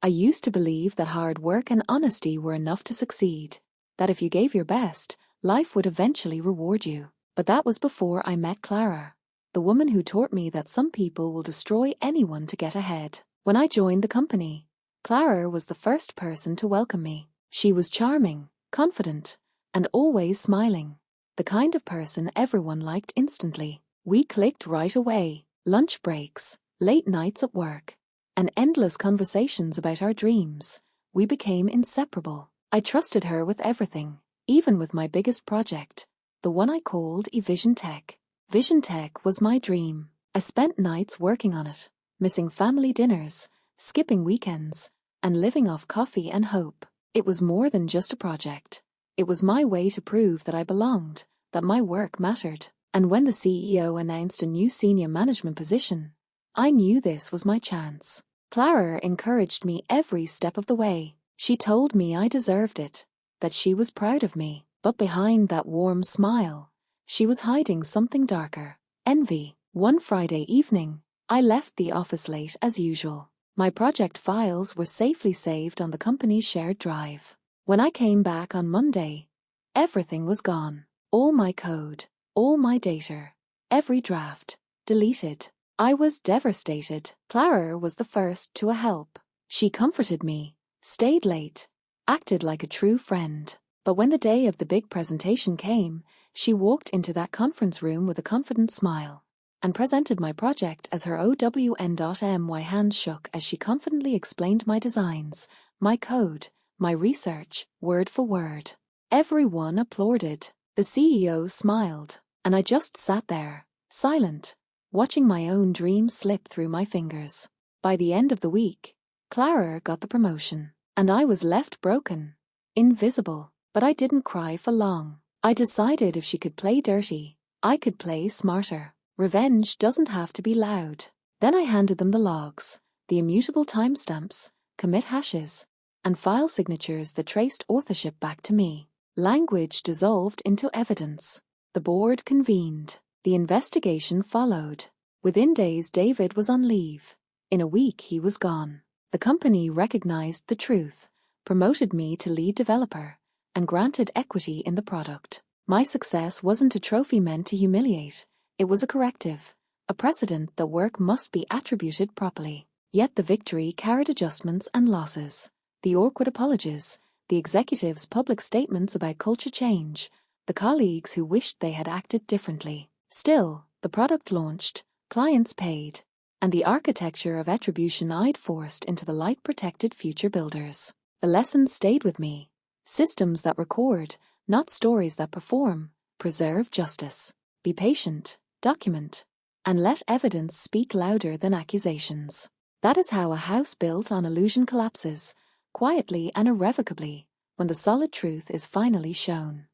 I used to believe that hard work and honesty were enough to succeed, that if you gave your best, life would eventually reward you. But that was before I met Clara, the woman who taught me that some people will destroy anyone to get ahead. When I joined the company, Clara was the first person to welcome me. She was charming, confident, and always smiling, the kind of person everyone liked instantly. We clicked right away. Lunch breaks, late nights at work, and endless conversations about our dreams. We became inseparable. I trusted her with everything, even with my biggest project, the one I called eVision Tech. Vision Tech was my dream. I spent nights working on it, missing family dinners, skipping weekends, and living off coffee and hope. It was more than just a project. It was my way to prove that I belonged, that my work mattered. And when the CEO announced a new senior management position, I knew this was my chance. Clara encouraged me every step of the way. She told me I deserved it, that she was proud of me. But behind that warm smile, she was hiding something darker: envy. One Friday evening, I left the office late as usual. My project files were safely saved on the company's shared drive. When I came back on Monday, everything was gone. All my code, all my data, every draft, deleted. I was devastated. Clara was the first to help. She comforted me, stayed late, acted like a true friend. But when the day of the big presentation came, she walked into that conference room with a confident smile and presented my project as her OWN. My hands shook as she confidently explained my designs, my code, my research, word for word. Everyone applauded. The CEO smiled, and I just sat there, silent, watching my own dream slip through my fingers. By the end of the week, Clara got the promotion, and I was left broken, invisible. But I didn't cry for long. I decided if she could play dirty, I could play smarter. Revenge doesn't have to be loud. Then I handed them the logs, the immutable timestamps, commit hashes, and file signatures that traced authorship back to me. Language dissolved into evidence. The board convened. The investigation followed. Within days, David was on leave. In a week, he was gone. The company recognized the truth, promoted me to lead developer, and granted equity in the product. My success wasn't a trophy meant to humiliate. It was a corrective, a precedent that work must be attributed properly. Yet the victory carried adjustments and losses. The awkward apologies, the executives' public statements about culture change, the colleagues who wished they had acted differently. Still, the product launched, clients paid, and the architecture of attribution I'd forced into the light-protected future builders. The lessons stayed with me. Systems that record, not stories that perform. Preserve justice. Be patient, document, and let evidence speak louder than accusations. That is how a house built on illusion collapses, quietly and irrevocably, when the solid truth is finally shown.